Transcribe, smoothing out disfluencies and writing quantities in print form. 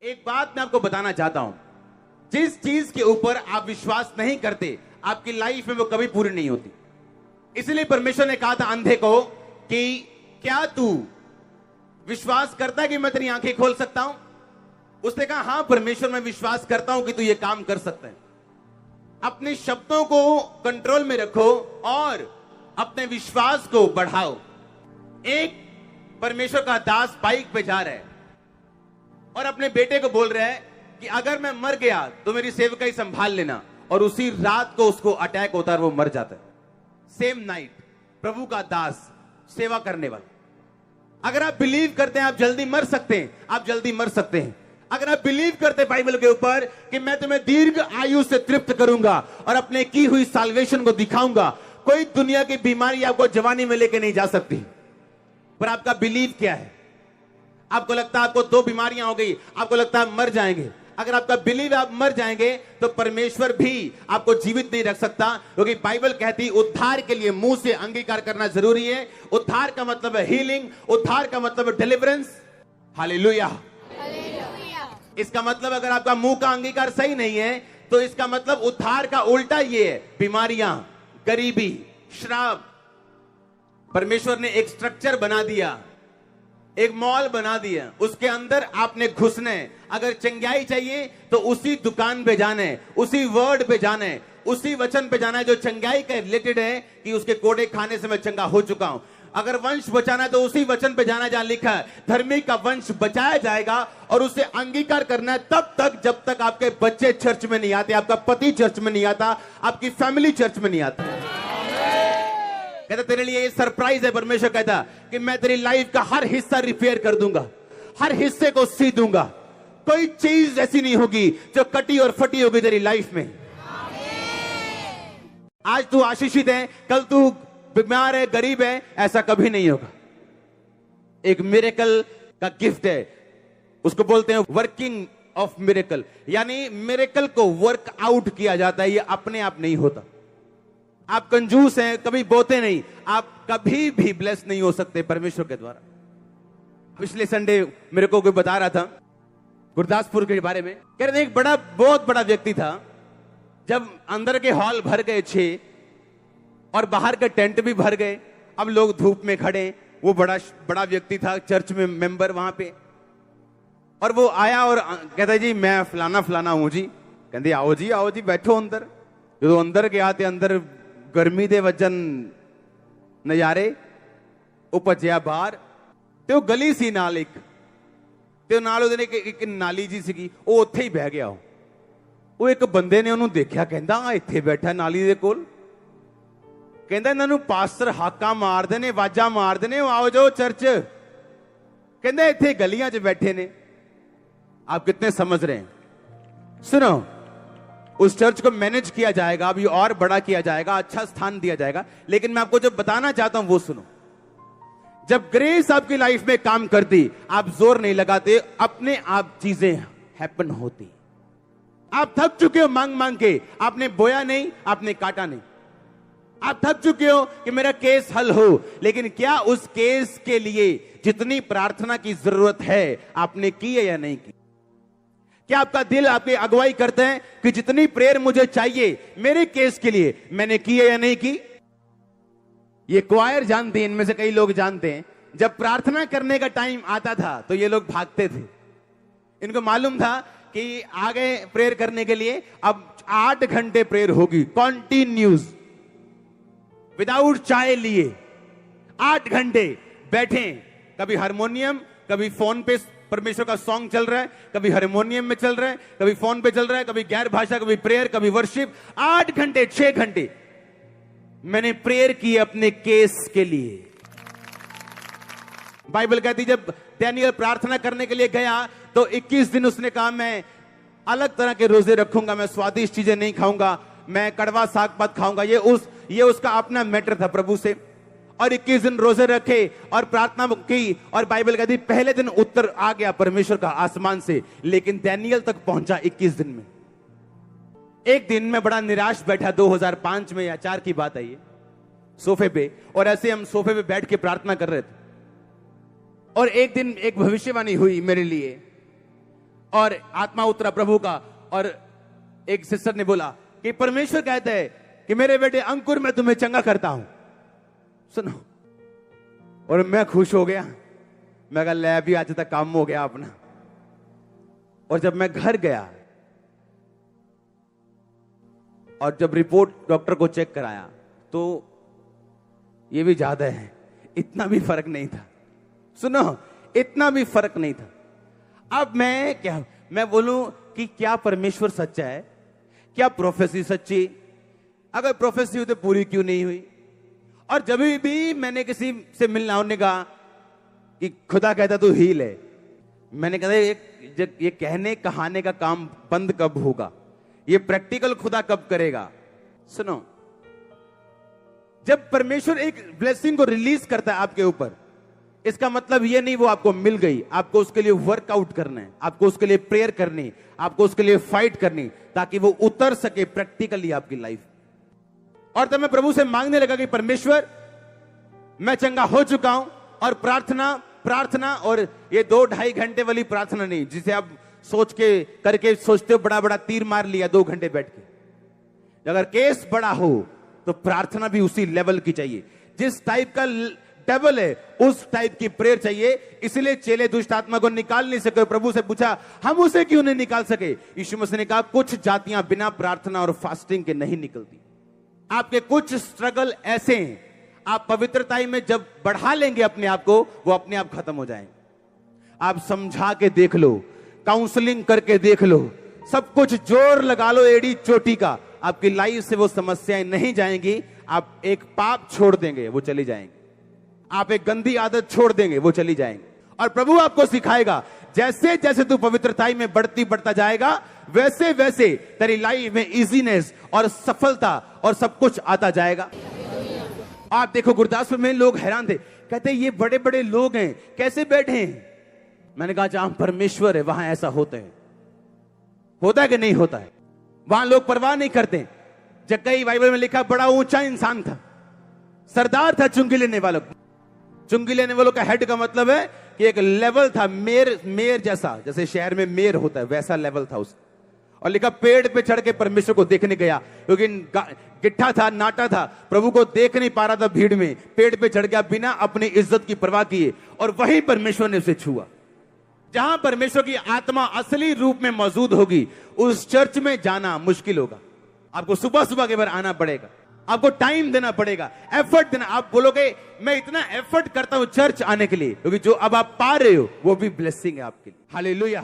एक बात मैं आपको बताना चाहता हूं, जिस चीज के ऊपर आप विश्वास नहीं करते आपकी लाइफ में वो कभी पूरी नहीं होती। इसलिए परमेश्वर ने कहा था अंधे को कि क्या तू विश्वास करता है कि मैं तेरी आंखें खोल सकता हूं? उसने कहा हां परमेश्वर, मैं विश्वास करता हूं कि तू ये काम कर सकता है। अपने शब्दों को कंट्रोल में रखो और अपने विश्वास को बढ़ाओ। एक परमेश्वर का दास बाइक पे जा रहा है और अपने बेटे को बोल रहा है कि अगर मैं मर गया तो मेरी सेवकाई संभाल लेना, और उसी रात को उसको अटैक होता है और वो मर जाता है। सेम नाइट, प्रभु का दास, सेवा करने वाला। अगर आप बिलीव करते हैं आप जल्दी मर सकते हैं, आप जल्दी मर सकते हैं। अगर आप बिलीव करते हैं बाइबल के ऊपर कि मैं तुम्हें दीर्घ आयु से तृप्त करूंगा और अपने की हुई साल्वेशन को दिखाऊंगा, कोई दुनिया की बीमारी आपको जवानी में लेके नहीं जा सकती। पर आपका बिलीव क्या है? आपको लगता है आपको 2 बीमारियां हो गई, आपको लगता है मर जाएंगे। अगर आपका बिलीव आप मर जाएंगे तो परमेश्वर भी आपको जीवित नहीं रख सकता, क्योंकि बाइबल कहती उद्धार के लिए मुंह से अंगीकार करना जरूरी है। उद्धार का मतलब है हीलिंग, उद्धार का मतलब है डिलीवरेंस। हालेलुया। इसका मतलब अगर आपका मुंह का अंगीकार सही नहीं है तो इसका मतलब उद्धार का उल्टा ये है, बीमारियां, गरीबी, श्राप। परमेश्वर ने एक स्ट्रक्चर बना दिया, एक मॉल बना दिया, उसके अंदर आपने घुसना है। अगर चंगाई चाहिए तो उसी दुकान पे जाना है, उसी वर्ड पे जाना है, उसी वचन पे जाना है जो चंगाई के रिलेटेड है कि उसके कोड़े खाने से मैं चंगा हो चुका हूं। अगर वंश बचाना है तो उसी वचन पे जाना जहां लिखा है धर्मी का वंश बचाया जाएगा, और उसे अंगीकार करना है तब तक जब तक आपके बच्चे चर्च में नहीं आते, आपका पति चर्च में नहीं आता, आपकी फैमिली चर्च में नहीं आती। कहता तेरे लिए ये सरप्राइज है। परमेश्वर कहता कि मैं तेरी लाइफ का हर हिस्सा रिपेयर कर दूंगा, हर हिस्से को सी दूंगा। कोई चीज ऐसी नहीं होगी जो कटी और फटी होगी तेरी लाइफ में। आज तू आशीषित है, कल तू बीमार है, गरीब है, ऐसा कभी नहीं होगा। एक मिरेकल का गिफ्ट है, उसको बोलते हैं वर्किंग ऑफ मिरेकल, यानी मिरेकल को वर्क आउट किया जाता है, ये अपने आप नहीं होता। आप कंजूस हैं, कभी बोते नहीं, आप कभी भी ब्लेस नहीं हो सकते परमेश्वर के द्वारा। पिछले संडे मेरे को कोई बता रहा था गुरदासपुर के बारे में, कह रहे थे एक बहुत बड़ा व्यक्ति था। जब अंदर के हॉल भर गए 6 और बाहर के टेंट भी भर गए, अब लोग धूप में खड़े, वो बड़ा व्यक्ति था, चर्च में मेंबर वहां पे, और वो आया और कहता जी मैं फलाना फलाना हूं जी। कहते आओ जी बैठो अंदर। जो अंदर के आते अंदर गर्मी दे वजन नजारे उपजिया बाहर ਤੇ ਉਹ ਗਲੀ ਸੀ ਨਾਲ ਇੱਕ, ਤੇ ਨਾਲ ਉਹਦੇ ਨੇ ਇੱਕ ਨਾਲੀ ਜੀ ਸੀਗੀ, ਉਹ ਉੱਥੇ ਹੀ ਬਹਿ ਗਿਆ। ਉਹ ਇੱਕ ਬੰਦੇ ਨੇ ਉਹਨੂੰ ਦੇਖਿਆ, ਕਹਿੰਦਾ ਆ ਇੱਥੇ ਬੈਠਾ ਨਾਲੀ ਦੇ ਕੋਲ, ਕਹਿੰਦਾ ਇਹਨਾਂ ਨੂੰ ਪਾਸਟਰ ਹਾਕਾਂ ਮਾਰਦੇ ਨੇ, ਆਵਾਜ਼ਾਂ ਮਾਰਦੇ ਨੇ, ਆਓ ਜਾਓ ਚਰਚ। ਕਹਿੰਦਾ ਇੱਥੇ ਗਲੀਆਂ 'ਚ ਬੈਠੇ ਨੇ। आप कितने समझ रहे हैं? सुनो, उस चर्च को मैनेज किया जाएगा, अभी और बड़ा किया जाएगा, अच्छा स्थान दिया जाएगा, लेकिन मैं आपको जो बताना चाहता हूं वो सुनो। जब ग्रेस आपकी लाइफ में काम करती, आप जोर नहीं लगाते, अपने आप चीजें हैपन होती। आप थक चुके हो मांग मांग के, आपने बोया नहीं, आपने काटा नहीं। आप थक चुके हो कि मेरा केस हल हो, लेकिन क्या उस केस के लिए जितनी प्रार्थना की जरूरत है आपने की है या नहीं की? क्या आपका दिल आपकी अगुवाई करता है कि जितनी प्रेयर मुझे चाहिए मेरे केस के लिए मैंने की है या नहीं की? ये क्वायर जानते हैं, इनमें से कई लोग जानते हैं, जब प्रार्थना करने का टाइम आता था तो ये लोग भागते थे। इनको मालूम था कि आगे प्रेयर करने के लिए अब 8 घंटे प्रेयर होगी, कॉन्टिन्यूस, विदाउट चाय लिए 8 घंटे बैठे। कभी हारमोनियम, कभी फोन पे परमेश्वर का सॉन्ग चल रहा है, कभी हारमोनियम में चल रहा है, कभी फोन पे चल रहा है, कभी गैर भाषा, कभी प्रेयर, कभी वर्शिप। 8 घंटे 6 घंटे मैंने प्रेयर की अपने केस के लिए। बाइबल कहती जब डैनियल प्रार्थना करने के लिए गया तो 21 दिन उसने कहा मैं अलग तरह के रोजे रखूंगा, मैं स्वादिष्ट चीजें नहीं खाऊंगा, मैं कड़वा साग पात खाऊंगा। ये उसका अपना मैटर था प्रभु से। और 21 दिन रोजे रखे और प्रार्थना की, और बाइबल कहती पहले दिन उत्तर आ गया परमेश्वर का आसमान से, लेकिन डैनियल तक पहुंचा 21 दिन में। एक दिन में बड़ा निराश बैठा, 2005 में या 4 की बात है ये, सोफे पे, और ऐसे हम सोफे पे बैठ के प्रार्थना कर रहे थे। और एक दिन एक भविष्यवाणी हुई मेरे लिए, और आत्मा उतरा प्रभु का, और एक सिस्टर ने बोला कि परमेश्वर कहते हैं कि मेरे बेटे अंकुर मैं तुम्हें चंगा करता हूं। सुनो, और मैं खुश हो गया। मैं कहा ले भी आज तक काम हो गया अपना। और जब मैं घर गया और जब रिपोर्ट डॉक्टर को चेक कराया तो ये भी ज्यादा है, इतना भी फर्क नहीं था। सुनो, इतना भी फर्क नहीं था। अब मैं बोलूं कि क्या परमेश्वर सच्चा है? क्या प्रोफेसी सच्ची? अगर प्रोफेसी हुई तो पूरी क्यों नहीं हुई? और जब भी मैंने किसी से मिलना, उन्होंने कहा कि खुदा कहता तू हील है। मैंने कहा ये कहने कहाने का काम बंद कब होगा? ये प्रैक्टिकल खुदा कब करेगा? सुनो, जब परमेश्वर एक ब्लेसिंग को रिलीज करता है आपके ऊपर, इसका मतलब ये नहीं वो आपको मिल गई। आपको उसके लिए वर्कआउट करना है, आपको उसके लिए प्रेयर करनी, आपको उसके लिए फाइट करनी, ताकि वो उतर सके प्रैक्टिकली आपकी लाइफ। और तब मैं प्रभु से मांगने लगा कि परमेश्वर मैं चंगा हो चुका हूं, और प्रार्थना और ये 2-2.5 घंटे वाली प्रार्थना नहीं जिसे आप सोच के करके सोचते हो बड़ा बड़ा तीर मार लिया 2 घंटे बैठ के। अगर केस बड़ा हो तो प्रार्थना भी उसी लेवल की चाहिए। जिस टाइप का डेविल है उस टाइप की प्रेयर चाहिए। इसलिए चेले दुष्ट आत्मा को निकाल नहीं सके। प्रभु से पूछा हम उसे क्यों नहीं निकाल सके? यीशु मसीह ने कहा कुछ जातियां बिना प्रार्थना और फास्टिंग के नहीं निकलती। आपके कुछ स्ट्रगल ऐसे हैं, आप पवित्रताई में जब बढ़ा लेंगे अपने आप को, वो अपने आप खत्म हो जाएंगे। आप समझा के देख लो, काउंसलिंग करके देख लो, सब कुछ जोर लगा लो एड़ी चोटी का, आपकी लाइफ से वो समस्याएं नहीं जाएंगी। आप एक पाप छोड़ देंगे वो चली जाएंगी, आप एक गंदी आदत छोड़ देंगे वो चली जाएंगी। और प्रभु आपको सिखाएगा जैसे जैसे तू पवित्रताई में बढ़ता जाएगा वैसे वैसे तेरी लाइफ में इजीनेस और सफलता और सब कुछ आता जाएगा। आप देखो गुरदासपुर में लोग हैरान थे, कहते ये बड़े बड़े लोग हैं कैसे बैठे हैं? मैंने कहा जहां परमेश्वर है वहां ऐसा होता है कि नहीं होता है? वहां लोग परवाह नहीं करते। जक्कई बाइबल में लिखा बड़ा ऊंचा इंसान था, सरदार था चुंगी लेने वालों। चुंगी लेने वालों का हेड का मतलब है कि एक लेवल था, मेयर जैसा, जैसे शहर में मेयर होता है वैसा लेवल था उसका। और लिखा पेड़ पे चढ़ के परमेश्वर को देखने गया, क्योंकि गिट्ठा था, नाटा था, प्रभु को देख नहीं पा रहा था भीड़ में। पेड़ पे चढ़ गया बिना अपनी इज्जत की परवाह किए, और वही परमेश्वर ने उसे छुआ। जहां परमेश्वर की आत्मा असली रूप में मौजूद होगी उस चर्च में जाना मुश्किल होगा। आपको सुबह सुबह के बार आना पड़ेगा, आपको टाइम देना पड़ेगा, एफर्ट देना। आप बोलोगे मैं इतना एफर्ट करता हूं चर्च आने के लिए, क्योंकि जो अब आप पा रहे हो वो भी ब्लेसिंग है आपके लिए। हालेलुया।